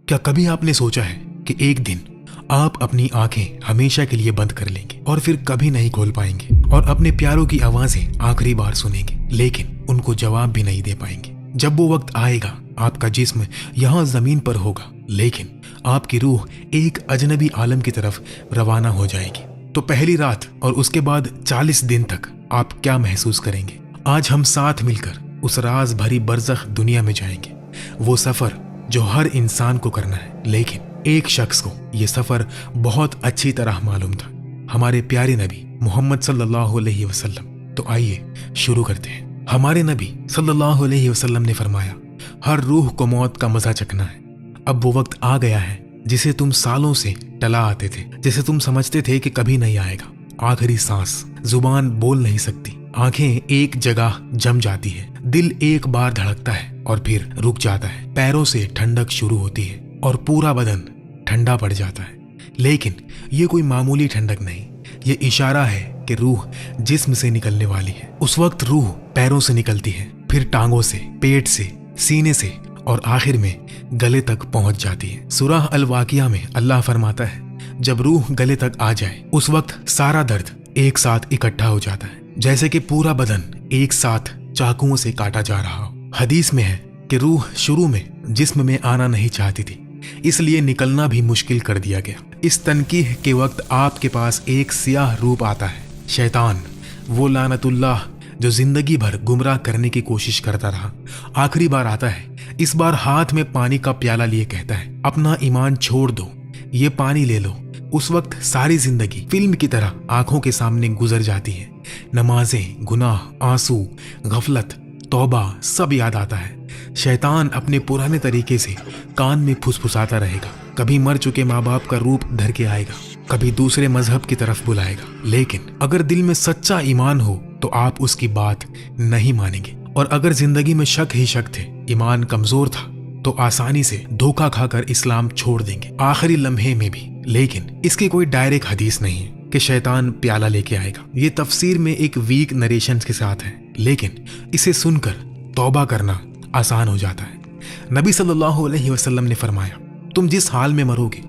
کیا کبھی آپ نے سوچا ہے کہ ایک دن آپ اپنی آنکھیں ہمیشہ کے لیے بند کر لیں گے اور پھر کبھی نہیں کھول پائیں گے اور اپنے پیاروں کی آوازیں آخری بار سنیں گے، لیکن ان کو جواب بھی نہیں دے پائیں گے؟ جب وہ وقت آئے گا، آپ کا جسم یہاں زمین پر ہوگا، لیکن آپ کی روح ایک اجنبی عالم کی طرف روانہ ہو جائے گی، تو پہلی رات اور اس کے بعد 40 دن تک آپ کیا محسوس کریں گے؟ آج ہم ساتھ مل کر اس راز بھری برزخ دنیا میں جائیں گے، وہ سفر جو ہر انسان کو کرنا ہے، لیکن ایک شخص کو یہ سفر بہت اچھی طرح معلوم تھا، ہمارے پیارے نبی محمد صلی اللہ علیہ وسلم۔ تو آئیے شروع کرتے ہیں۔ ہمارے نبی صلی اللہ علیہ وسلم نے فرمایا، ہر روح کو موت کا مزہ چکھنا ہے۔ اب وہ وقت آ گیا ہے جسے تم سالوں سے ٹلا آتے تھے، جسے تم سمجھتے تھے کہ کبھی نہیں آئے گا۔ آخری سانس، زبان بول نہیں سکتی، آنکھیں ایک جگہ جم جاتی ہے، دل ایک بار دھڑکتا ہے اور پھر رک جاتا ہے، پیروں سے ٹھنڈک شروع ہوتی ہے اور پورا بدن ٹھنڈا پڑ جاتا ہے۔ لیکن یہ کوئی معمولی ٹھنڈک نہیں، یہ اشارہ ہے کہ روح جسم سے نکلنے والی ہے۔ اس وقت روح پیروں سے نکلتی ہے، پھر ٹانگوں سے، پیٹ سے، سینے سے اور آخر میں گلے تک پہنچ جاتی ہے۔ سورہ الواقعہ میں اللہ فرماتا ہے، جب روح گلے تک آ جائے اس وقت سارا درد ایک ساتھ اکٹھا ہو جاتا ہے، جیسے کہ پورا بدن ایک ساتھ چاقوؤں سے کاٹا جا رہا ہو۔ حدیث میں ہے کہ روح شروع میں جسم میں آنا نہیں چاہتی تھی، اس لیے نکلنا بھی مشکل کر دیا گیا۔ اس تنقیح کے وقت آپ کے پاس ایک سیاہ روپ آتا ہے، شیطان، وہ لعنت اللہ جو زندگی بھر گمراہ کرنے کی کوشش کرتا رہا، آخری بار آتا ہے، اس بار ہاتھ میں پانی کا پیالہ لیے کہتا ہے، اپنا ایمان چھوڑ دو، یہ پانی لے لو۔ اس وقت ساری زندگی فلم کی طرح آنکھوں کے سامنے گزر جاتی ہے، نمازیں، گناہ، آنسو، غفلت، توبہ سب یاد آتا ہے۔ شیطان اپنے پرانے طریقے سے کان میں پھسپھساتا رہے گا، کبھی مر چکے ماں باپ کا روپ دھر کے آئے گا، کبھی دوسرے مذہب کی طرف بلائے گا، لیکن اگر دل میں سچا ایمان ہو تو آپ اس کی بات نہیں مانیں گے، اور اگر زندگی میں شک ہی شک تھے، ایمان کمزور تھا، تو آسانی سے دھوکہ کھا کر اسلام چھوڑ دیں گے آخری لمحے میں بھی۔ لیکن اس کی کوئی ڈائریکٹ حدیث نہیں ہے کہ شیطان پیالہ لے کے آئے گا، یہ تفسیر میں ایک ویک نریشن کے ساتھ ہے، لیکن اسے سن کر توبہ کرنا آسان ہو جاتا ہے۔ نبی صلی اللہ علیہ وسلم نے فرمایا، تم جس حال میں مرو گے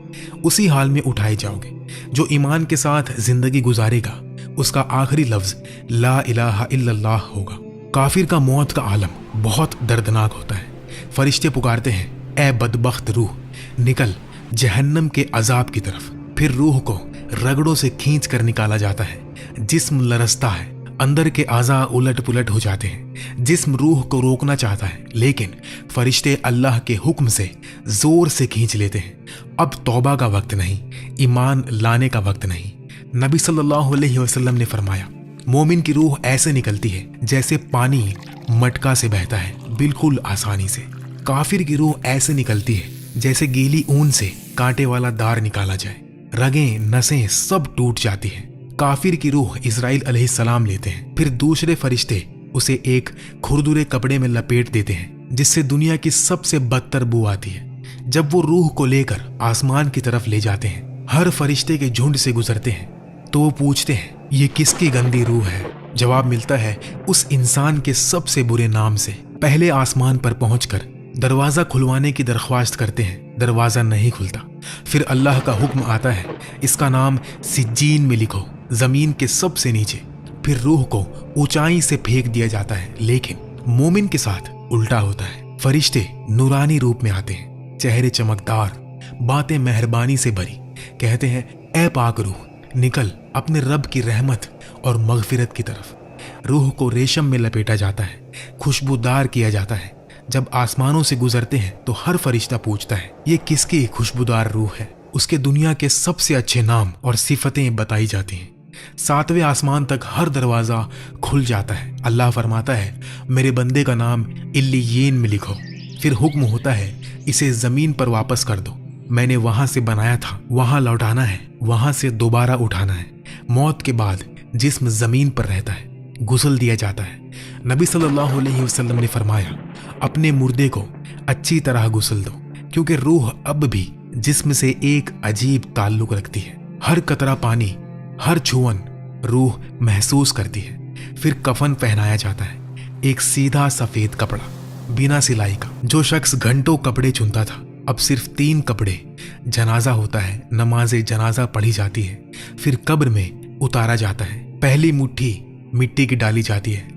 اسی حال میں اٹھائے جاؤ گے۔ جو ایمان کے ساتھ زندگی گزارے گا اس کا آخری لفظ لا الہ الا اللہ ہوگا۔ کافر کا موت کا عالم بہت دردناک ہوتا ہے، فرشتے پکارتے ہیں، اے بدبخت روح، نکل جہنم کے عذاب کی طرف۔ پھر روح کو رگڑوں سے کھینچ کر نکالا جاتا ہے، جسم لرزتا ہے، اندر کے اعضاء الٹ پلٹ ہو جاتے ہیں، جسم روح کو روکنا چاہتا ہے، لیکن فرشتے اللہ کے حکم سے زور سے کھینچ لیتے ہیں۔ اب توبہ کا وقت نہیں، ایمان لانے کا وقت نہیں۔ نبی صلی اللہ علیہ وسلم نے فرمایا، مومن کی روح ایسے نکلتی ہے جیسے پانی مٹکا سے بہتا ہے، بالکل آسانی سے۔ کافر کی روح ایسے نکلتی ہے جیسے گیلی اون سے کانٹے والا دار نکالا جائے، رگیں، نسیں سب ٹوٹ جاتی ہیں۔ کافر کی روح اسرائیل علیہ السلام لیتے ہیں، پھر دوسرے فرشتے اسے ایک کھردرے کپڑے میں لپیٹ دیتے ہیں جس سے دنیا کی سب سے بدتر بو آتی ہے۔ جب وہ روح کو لے کر آسمان کی طرف لے جاتے ہیں، ہر فرشتے کے جھنڈ سے گزرتے ہیں تو وہ پوچھتے ہیں، یہ کس کی گندی روح ہے؟ جواب ملتا ہے، اس انسان کے سب سے برے نام سے۔ پہلے آسمان پر پہنچ کر دروازہ کھلوانے کی درخواست کرتے ہیں، دروازہ نہیں کھلتا۔ پھر اللہ کا حکم آتا ہے، اس کا نام سجین میں لکھو، زمین کے سب سے نیچے۔ پھر روح کو اونچائی سے پھینک دیا جاتا ہے، لیکن مومن کے ساتھ الٹا ہوتا ہے۔ فرشتے نورانی روپ میں آتے ہیں، چہرے چمکدار، باتیں مہربانی سے بھری، کہتے ہیں، اے پاک روح، نکل اپنے رب کی رحمت اور مغفرت کی طرف۔ روح کو ریشم میں لپیٹا جاتا ہے، خوشبودار کیا جاتا ہے۔ جب آسمانوں سے گزرتے ہیں تو ہر فرشتہ پوچھتا ہے، یہ کس کی خوشبودار روح ہے؟ اس کے دنیا کے سب سے اچھے نام اور صفتیں بتائی جاتی ہیں۔ 7ویں آسمان تک ہر دروازہ کھل جاتا ہے۔ اللہ فرماتا ہے، میرے بندے کا نام علیین میں لکھو۔ پھر حکم ہوتا ہے، اسے زمین پر واپس کر دو، میں نے وہاں سے بنایا تھا، وہاں لوٹانا ہے، وہاں سے دوبارہ اٹھانا ہے۔ موت کے بعد جسم زمین پر رہتا ہے، غسل دیا جاتا ہے۔ نبی صلی اللہ علیہ وسلم نے فرمایا، اپنے مردے کو اچھی طرح غسل دو، کیونکہ روح اب بھی جسم سے ایک عجیب تعلق رکھتی ہے۔ ہر قطرہ پانی، ہر چھوئن روح محسوس کرتی ہے۔ پھر کفن پہنایا جاتا ہے، ایک سیدھا سفید کپڑا بنا سلائی کا۔ جو شخص گھنٹوں کپڑے چنتا تھا अब सिर्फ 3 कपड़े, जनाजा होता है, नमाज जनाजा पढ़ी जाती है, फिर कब्र में उतारा जाता है, पहली मुट्ठी मिट्टी की डाली जाती है।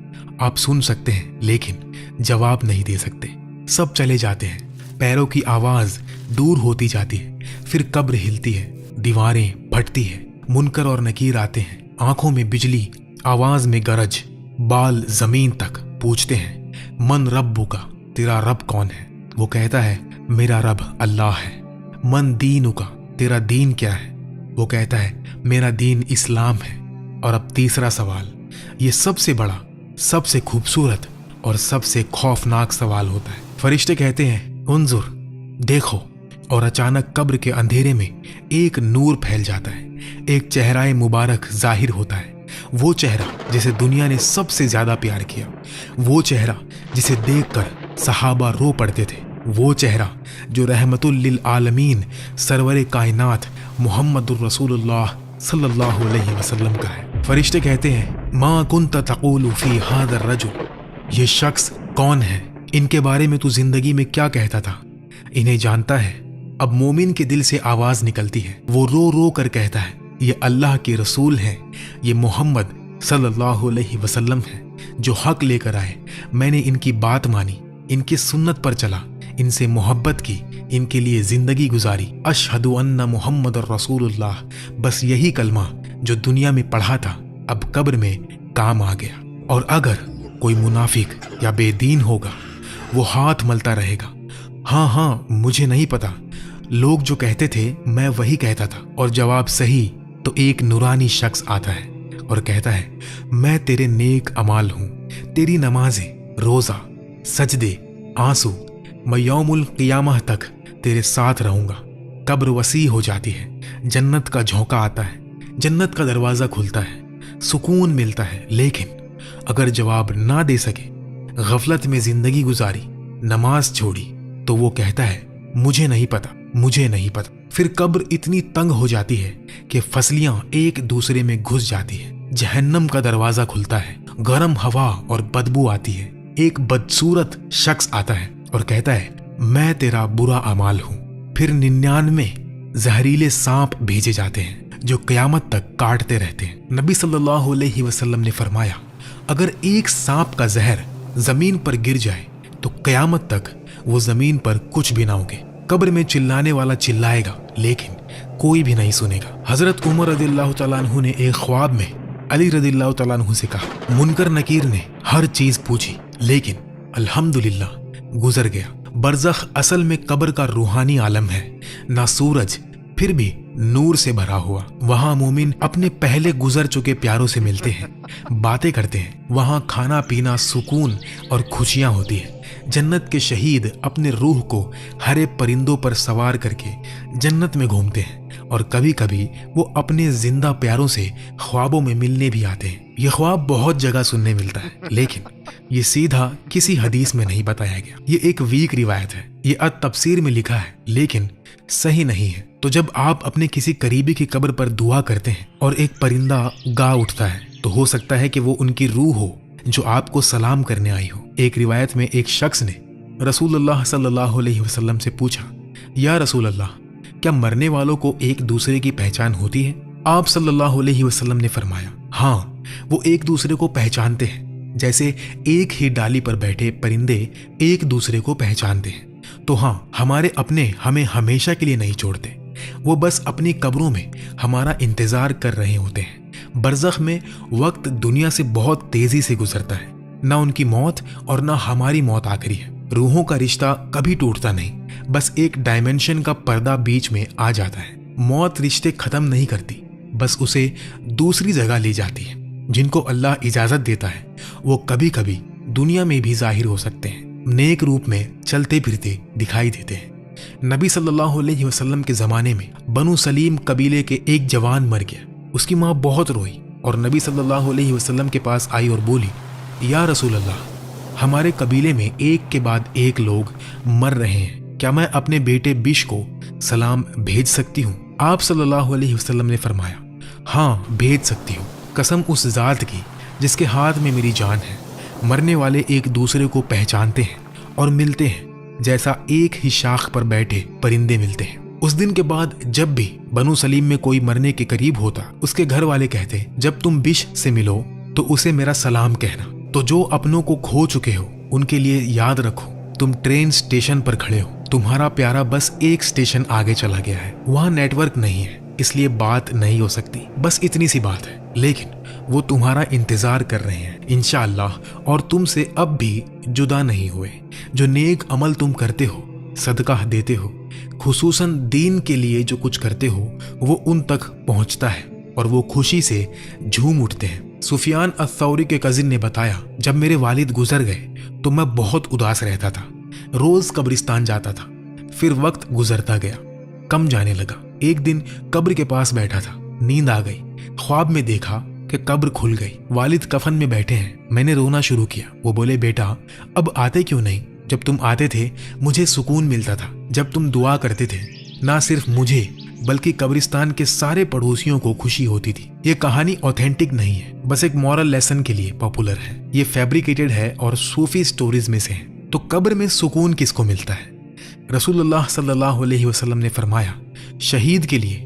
आप सुन सकते हैं लेकिन जवाब नहीं दे सकते। सब चले जाते हैं, पैरों की आवाज दूर होती जाती है, फिर कब्र हिलती है, दीवारें फटती है, मुनकर और नकीर आते हैं, आंखों में बिजली, आवाज में गरज, बाल जमीन तक पूछते हैं, मन रब्बु का, तेरा रब कौन है? वो कहता है, मेरा रब अल्लाह है। मन दीनु का, तेरा दीन क्या है? वो कहता है, मेरा दीन इस्लाम है। और अब तीसरा सवाल, ये सबसे बड़ा, सबसे खूबसूरत और सबसे खौफनाक सवाल होता है। फरिश्ते कहते हैं, उन्जुर, देखो। और अचानक कब्र के अंधेरे में एक नूर फैल जाता है, एक चेहरा मुबारक जाहिर होता है। वो चेहरा जिसे दुनिया ने सबसे ज्यादा प्यार किया, वो चेहरा जिसे देखकर सहाबा रो पड़ते थे, वो चेहरा जो रहमतुल लिल आलमीन सरवरे कायनात मुहम्मदुर रसूलुल्लाह सल्लल्लाहु अलैहि वसल्लम का है। फरिश्ते कहते हैं, मा कुंत तक़ूलु फी हादर रजुल, ये शख्स कौन है? इनके बारे में तू जिंदगी में क्या कहता था? इन्हें जानता है? अब मोमिन के दिल से आवाज निकलती है, वो रो रो कर कहता है, ये अल्लाह के रसूल हैं, ये मोहम्मद सल्लल्लाहु अलैहि वसल्लम हैं जो हक लेकर आए। मैंने इनकी बात मानी, इनकी सुन्नत पर चला, इनसे मोहब्बत की, इनके लिए जिंदगी गुजारी। अशहदु अन्ना मुहम्मदुर रसूलुल्लाह, बस यही कलमा जो दुनिया में पढ़ा था अब कब्र में काम आ गया। और अगर कोई मुनाफिक या बेदीन होगा, वो हाथ मलता रहेगा, हाँ मुझे नहीं पता, लोग जो कहते थे मैं वही कहता था। और जवाब सही तो एक नूरानी शख्स आता है और कहता है, मैं तेरे नेक अमाल हूं, तेरी नमाजें, रोजा, सजदे, आंसू, मैं यौमुल क़ियामह तक तेरे साथ रहूंगा। कब्र वसी हो जाती है, जन्नत का झोंका आता है, जन्नत का दरवाजा खुलता है, सुकून मिलता है। लेकिन अगर जवाब ना दे सके, गफलत में जिंदगी गुजारी, नमाज छोड़ी, तो वो कहता है, मुझे नहीं पता, मुझे नहीं पता। फिर कब्र इतनी तंग हो जाती है कि फसलियां एक दूसरे में घुस जाती है, जहन्नम का दरवाजा खुलता है, गर्म हवा और बदबू आती है। एक बदसूरत शख्स आता है और कहता है, मैं तेरा बुरा अमाल हूं। फिर 99 जहरीले सांप भेजे जाते हैं जो कयामत तक काटते रहते हैं। नबी सल्लल्लाहु अलैहि वसल्लम ने फरमाया, अगर एक सांप का जहर जमीन पर गिर जाए तो कयामत तक वो जमीन पर कुछ भी ना होगे। कब्र में चिल्लाने वाला चिल्लाएगा लेकिन कोई भी नहीं सुनेगा। हजरत उमर रदियल्लाहु तआला अन्हु ने एक ख्वाब में अली रदियल्लाहु तआला अन्हु से कहा, मुनकर नकीर ने हर चीज पूछी लेकिन अल्हम्दुलिल्लाह गुजर गया। बरज़ख असल में कब्र का रूहानी आलम है, ना सूरज फिर भी नूर से भरा हुआ। वहां मोमिन अपने पहले गुजर चुके प्यारों से मिलते हैं, बातें करते हैं। वहां खाना पीना, सुकून और खुशियां होती है। जन्नत के शहीद अपने रूह को हरे परिंदों पर सवार करके जन्नत में घूमते हैं और कभी कभी वो अपने जिंदा प्यारों से ख्वाबों में मिलने भी आते हैं। ये ख्वाब बहुत जगह सुनने मिलता है लेकिन ये सीधा किसी हदीस में नहीं बताया गया। ये एक वीक रिवायत है, ये अत-तफसीर में लिखा है लेकिन सही नहीं है। तो जब आप अपने किसी करीबी की कब्र पर दुआ करते हैं और एक परिंदा गा उठता है तो हो सकता है कि वो उनकी रूह हो जो आपको सलाम करने आई हो। एक रिवायत में एक शख्स ने रसूलुल्लाह सल्लल्लाहु अलैहि वसल्लम से पूछा, या रसूल अल्लाह, क्या मरने वालों को एक दूसरे की पहचान होती है? आप सल्लल्लाहु अलैहि वसल्लम ने फरमाया, हाँ, वो एक दूसरे को पहचानते हैं जैसे एक ही डाली पर बैठे परिंदे एक दूसरे को पहचानते हैं। तो हाँ, हमारे अपने हमें हमेशा के लिए नहीं छोड़ते, वो बस अपनी कब्रों में हमारा इंतजार कर रहे होते हैं। बरज़ख में वक्त दुनिया से बहुत तेजी से गुजरता है, ना उनकी मौत और ना हमारी मौत आखिरी है। रूहों का रिश्ता कभी टूटता नहीं, बस एक डायमेंशन का पर्दा बीच में आ जाता है। मौत रिश्ते खत्म नहीं करती, बस उसे दूसरी जगह ले जाती है। जिनको अल्लाह इजाजत देता है वो कभी कभी दुनिया में भी जाहिर हो सकते हैं, नेक रूप में चलते फिरते दिखाई देते हैं। नबी सल्लल्लाहु अलैहि वसल्लम के जमाने में बनु सलीम कबीले के एक जवान मर गया। उसकी माँ बहुत रोई और नबी सल्लल्लाहु अलैहि वसल्लम के पास आई और बोली, या रसूल अल्लाह, हमारे कबीले में एक के बाद एक लोग मर रहे हैं, क्या मैं अपने बेटे बिश को सलाम भेज सकती हूँ? आप सल्लल्लाहु अलैहि वसल्लम ने फरमाया, हाँ, भेज सकती हूँ, कसम उस जात की जिसके हाथ में मेरी जान है। मरने वाले एक दूसरे को पहचानते हैं और मिलते हैं, जैसा एक ही शाख पर बैठे परिंदे मिलते हैं। उस दिन के बाद जब भी बनु सलीम में कोई मरने के करीब होता, उसके घर वाले कहते, जब तुम बिश से मिलो तो उसे मेरा सलाम कहना। तो जो अपनों को खो चुके हो उनके लिए याद रखो, तुम ट्रेन स्टेशन पर खड़े हो, तुम्हारा प्यारा बस एक स्टेशन आगे चला गया है, वहां नेटवर्क नहीं है, इसलिए बात नहीं हो सकती, बस इतनी सी बात है, लेकिन वो तुम्हारा इंतजार कर रहे हैं इंशाअल्लाह, और तुमसे अब भी जुदा नहीं हुए। जो नेक अमल तुम करते हो, सदका देते हो, खुसूसन दीन के लिए जो कुछ करते हो, वो उन तक पहुंचता है और वो खुशी से झूम उठते हैं। सुफियान अथ-थौरी के कजिन ने बताया, जब मेरे वालिद गुजर गए तो मैं बहुत उदास रहता था, रोज कब्रिस्तान जाता था, फिर वक्त गुजरता गया, कम जाने लगा। एक दिन कब्र के पास बैठा था, नींद आ गई, ख्वाब में देखा कि कब्र खुल गई, वालिद कफन में बैठे हैं। मैंने रोना शुरू किया। वो बोले, बेटा अब आते क्यों नहीं? जब तुम आते थे मुझे सुकून मिलता था, जब तुम दुआ करते थे ना सिर्फ मुझे बल्कि कब्रिस्तान के सारे पड़ोसियों को खुशी होती थी। ये कहानी ऑथेंटिक नहीं है, बस एक मॉरल लेसन के लिए पॉपुलर है। ये फैब्रिकेटेड है और सूफी स्टोरीज में से है। तो कब्र में सुकून किसको मिलता है? रसूलुल्लाह सल्लल्लाहु अलैहि वसल्लम ने फरमाया, शहीद के लिए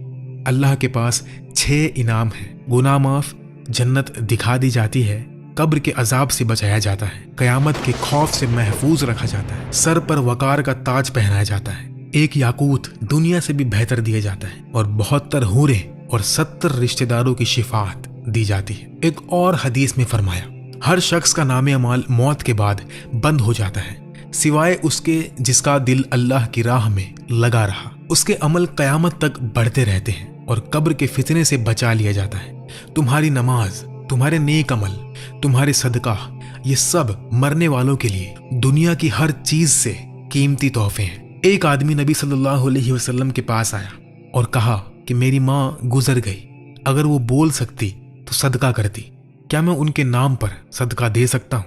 अल्लाह के पास 6 इनाम हैं। गुनाह माफ, जन्नत दिखा दी जाती है, कब्र के अजाब से बचाया जाता है, कयामत के खौफ से महफूज रखा जाता है, सर पर वकार का ताज पहनाया जाता है, एक याकूत दुनिया से भी बेहतर दिया जाता है, और 72 हूरें और 70 रिश्तेदारों की शिफाअत दी जाती है। एक और हदीस में फरमाया, हर शख्स का नामे अमाल मौत के बाद बंद हो जाता है, सिवाय उसके जिसका दिल अल्लाह की राह में लगा रहा। उसके अमल कयामत तक बढ़ते रहते हैं और कब्र के फितने से बचा लिया जाता है। तुम्हारी नमाज, तुम्हारे नेक अमल, तुम्हारे सदका, ये सब मरने वालों के लिए दुनिया की हर चीज से कीमती तोहफे हैं। एक आदमी नबी सल्लल्लाहु अलैहि वसल्लम के पास आया और कहा कि मेरी माँ गुजर गई, अगर वो बोल सकती तो सदका करती, क्या मैं उनके नाम पर सदका दे सकता हूँ?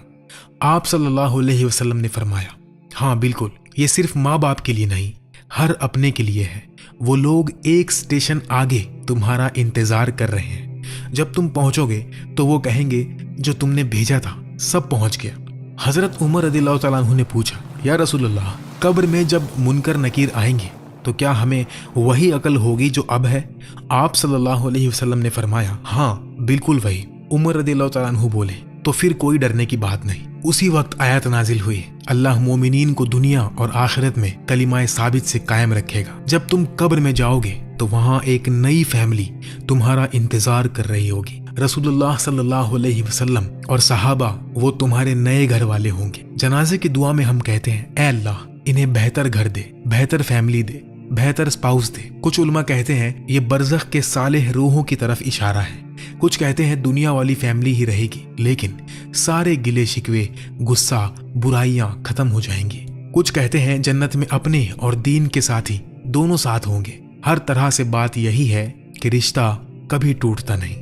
आप सल्लल्लाहु अलैहि वसल्लम ने फरमाया, हाँ बिल्कुल, ये सिर्फ माँ बाप के लिए नहीं, हर अपने के लिए है। वो लोग एक स्टेशन आगे तुम्हारा इंतजार कर रहे हैं, जब तुम पहुंचोगे तो वो कहेंगे जो तुमने भेजा था सब पहुंच गया। हजरत उमर रदियल्लाहु ताला अन्हु ने पूछा, या रसूलल्लाह, कब्र में जब मुनकर नकीर आएंगे तो क्या हमें वही अकल होगी जो अब है? आप सल्लल्लाहु अलैहि वसल्लम ने फरमाया, हाँ बिल्कुल वही। उमर रदियल्लाहु ताला अन्हु बोले, तो फिर कोई डरने की बात नहीं। उसी वक्त आयत नाजिल हुई, अल्लाह मोमिनीन को दुनिया और आखिरत में कलिमाए साबित से कायम रखेगा। जब तुम कब्र में जाओगे तो वहां एक नई फैमिली तुम्हारा इंतजार कर रही होगी। रसूलुल्लाह सल्लल्लाहु अलैहि वसल्लम और सहाबा वो तुम्हारे नए घर वाले होंगे। जनाजे की दुआ में हम कहते हैं, ऐ अल्लाह इन्हें बेहतर घर दे, बेहतर फैमिली दे, बेहतर स्पाउस दे। कुछ उलमा कहते हैं ये बरज़ख के सालेह रूहों की तरफ इशारा है। कुछ कहते हैं दुनिया वाली फैमिली ही रहेगी, लेकिन सारे गिले शिकवे, गुस्सा, बुराइयां खत्म हो जाएंगी। कुछ कहते हैं जन्नत में अपने और दीन के साथी दोनों साथ होंगे। हर तरह से बात यही है कि रिश्ता कभी टूटता नहीं।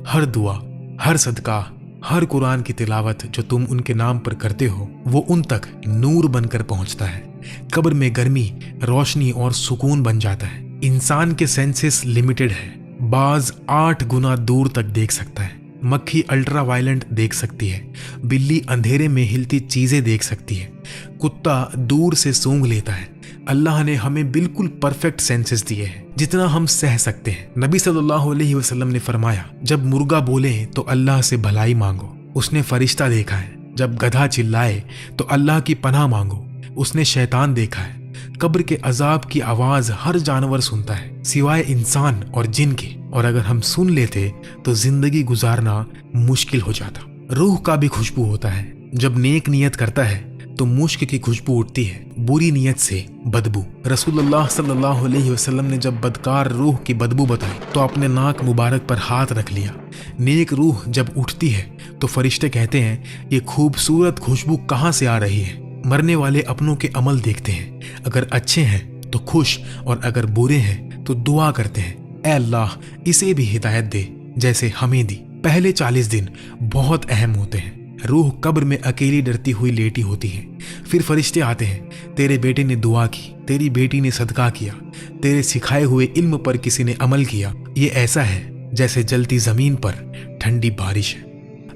हर दुआ, हर सदका, हर कुरान की तिलावत जो तुम उनके नाम पर करते हो वो उन तक नूर बनकर पहुंचता है। कब्र में गर्मी, रोशनी और सुकून बन जाता है। इंसान के सेंसेस लिमिटेड है, बाज 8 गुना दूर तक देख सकता है। मक्खी अल्ट्रा वायलेंट देख सकती है, बिल्ली अंधेरे में हिलती चीजें देख सकती है, कुत्ता दूर से सूंघ लेता है। अल्लाह ने हमें बिल्कुल परफेक्ट सेंसेस दिए हैं, जितना हम सह सकते हैं। नबी सल्लल्लाहु अलैहि वसल्लम ने फरमाया, जब मुर्गा बोले तो अल्लाह से भलाई मांगो, उसने फरिश्ता देखा है। जब गधा चिल्लाए तो अल्लाह की पनाह मांगो, उसने शैतान देखा है। कब्र के अजाब की आवाज हर जानवर सुनता है सिवाय इंसान और जिन के, और अगर हम सुन लेते तो जिंदगी गुजारना मुश्किल हो जाता। रूह का भी खुशबू होता है, जब नेक नियत करता है तो मुश्क की खुशबू उठती है, बुरी नियत से बदबू। रसूलुल्लाह सल्लल्लाहु अलैहि वसल्लम ने जब बदकार रूह की बदबू बताई तो अपने नाक मुबारक पर हाथ रख लिया। नेक रूह जब उठती है तो फरिश्ते कहते हैं ये खूबसूरत खुशबू कहाँ से आ रही है। मरने वाले अपनों के अमल देखते हैं, अगर अच्छे हैं तो खुश और अगर बुरे हैं तो दुआ करते हैं, ऐ अल्लाह इसे भी हिदायत दे जैसे हमें दी। पहले 40 दिन बहुत अहम होते हैं। रूह कब्र में अकेली डरती हुई लेटी होती है। फिर फरिश्ते आते हैं, तेरे बेटे ने दुआ की, तेरी बेटी ने सदका किया, तेरे सिखाए हुए इल्म पर किसी ने अमल किया। ये ऐसा है जैसे जलती जमीन पर ठंडी बारिश है।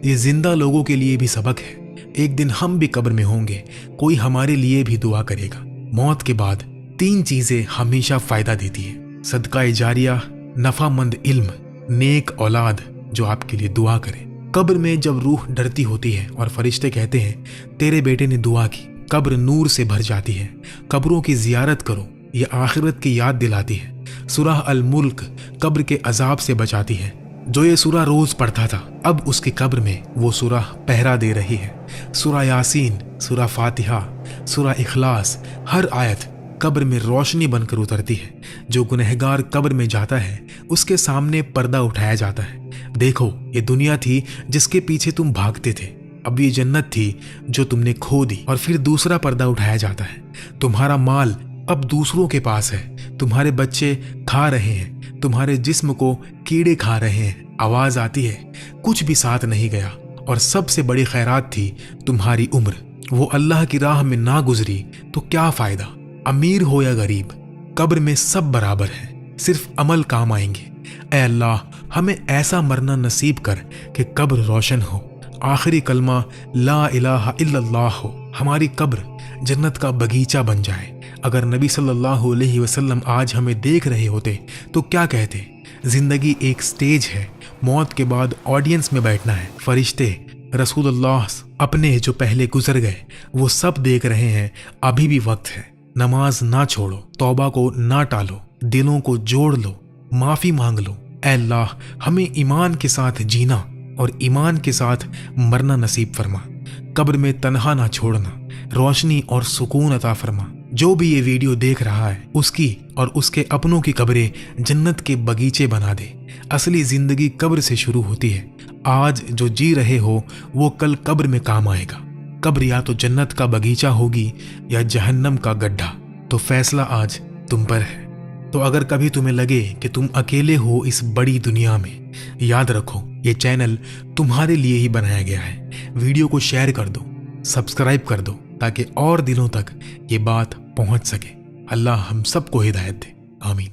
ये जिंदा लोगों के लिए भी सबक है। एक दिन हम भी कब्र में होंगे, कोई हमारे लिए भी दुआ करेगा। मौत के बाद 3 चीजें हमेशा फायदा देती है: सदका जारिया, नफामंद इल्म, नेक औलाद जो आपके लिए दुआ करे। कब्र में जब रूह डरती होती है और फरिश्ते कहते हैं तेरे बेटे ने दुआ की, कब्र नूर से भर जाती है। कब्रों की जियारत करो, ये आखिरत की याद दिलाती है। सूरह अल मुल्क कब्र के अजाब से बचाती है। जो ये सूरह रोज पढ़ता था, अब उसकी कब्र में वो सूरह पहरा दे रही है। सूरह यासीन, सूरह फातिहा, सूरह इखलास, हर आयत कब्र में रोशनी बनकर उतरती है। जो गुनहगार कब्र में जाता है उसके सामने पर्दा उठाया जाता है। देखो, ये दुनिया थी जिसके पीछे तुम भागते थे, अब ये जन्नत थी जो तुमने खो दी। और फिर दूसरा पर्दा उठाया जाता है। तुम्हारा माल अब दूसरों के पास है, तुम्हारे बच्चे खा रहे हैं, तुम्हारे जिस्म को कीड़े खा रहे हैं। आवाज आती है कुछ भी साथ नहीं गया। और सबसे बड़ी खैरात थी तुम्हारी उम्र, वो अल्लाह की राह में ना गुजरी तो क्या फायदा। अमीर हो या गरीब, कब्र में सब बराबर है, सिर्फ अमल काम आएंगे। ऐ अल्लाह, हमें ऐसा मरना नसीब कर कि कब्र रोशन हो, आखिरी कलमा ला इलाहा इल्लल्लाह हो, हमारी कब्र जन्नत का बगीचा बन जाए। अगर नबी सल्लल्लाहु अलैहि वसल्लम आज हमें देख रहे होते तो क्या कहते? जिंदगी एक स्टेज है, मौत के बाद ऑडियंस में बैठना है। फरिश्ते, रसूलुल्लाह अपने जो पहले गुजर गए वो सब देख रहे हैं, अभी भी वक्त है। नमाज ना छोड़ो, तौबा को ना टालो, दिलों को जोड़ लो, माफी मांग लो। ऐ अल्लाह, हमें ईमान के साथ जीना और ईमान के साथ मरना नसीब फरमा। कब्र में तन्हा ना छोड़ना, रोशनी और सुकून अता फरमा। जो भी ये वीडियो देख रहा है उसकी और उसके अपनों की कब्रें जन्नत के बगीचे बना दे। असली जिंदगी कब्र से शुरू होती है। आज जो जी रहे हो वो कल कब्र में काम आएगा। कब्र या तो जन्नत का बगीचा होगी या जहन्नम का गड्ढा, तो फैसला आज तुम पर है। तो अगर कभी तुम्हें लगे कि तुम अकेले हो इस बड़ी दुनिया में, याद रखो ये चैनल तुम्हारे लिए ही बनाया गया है। वीडियो को शेयर कर दो, सब्सक्राइब कर दो ताकि और दिनों तक ये बात पहुंच सके। अल्लाह हम सबको हिदायत दे। आमीन।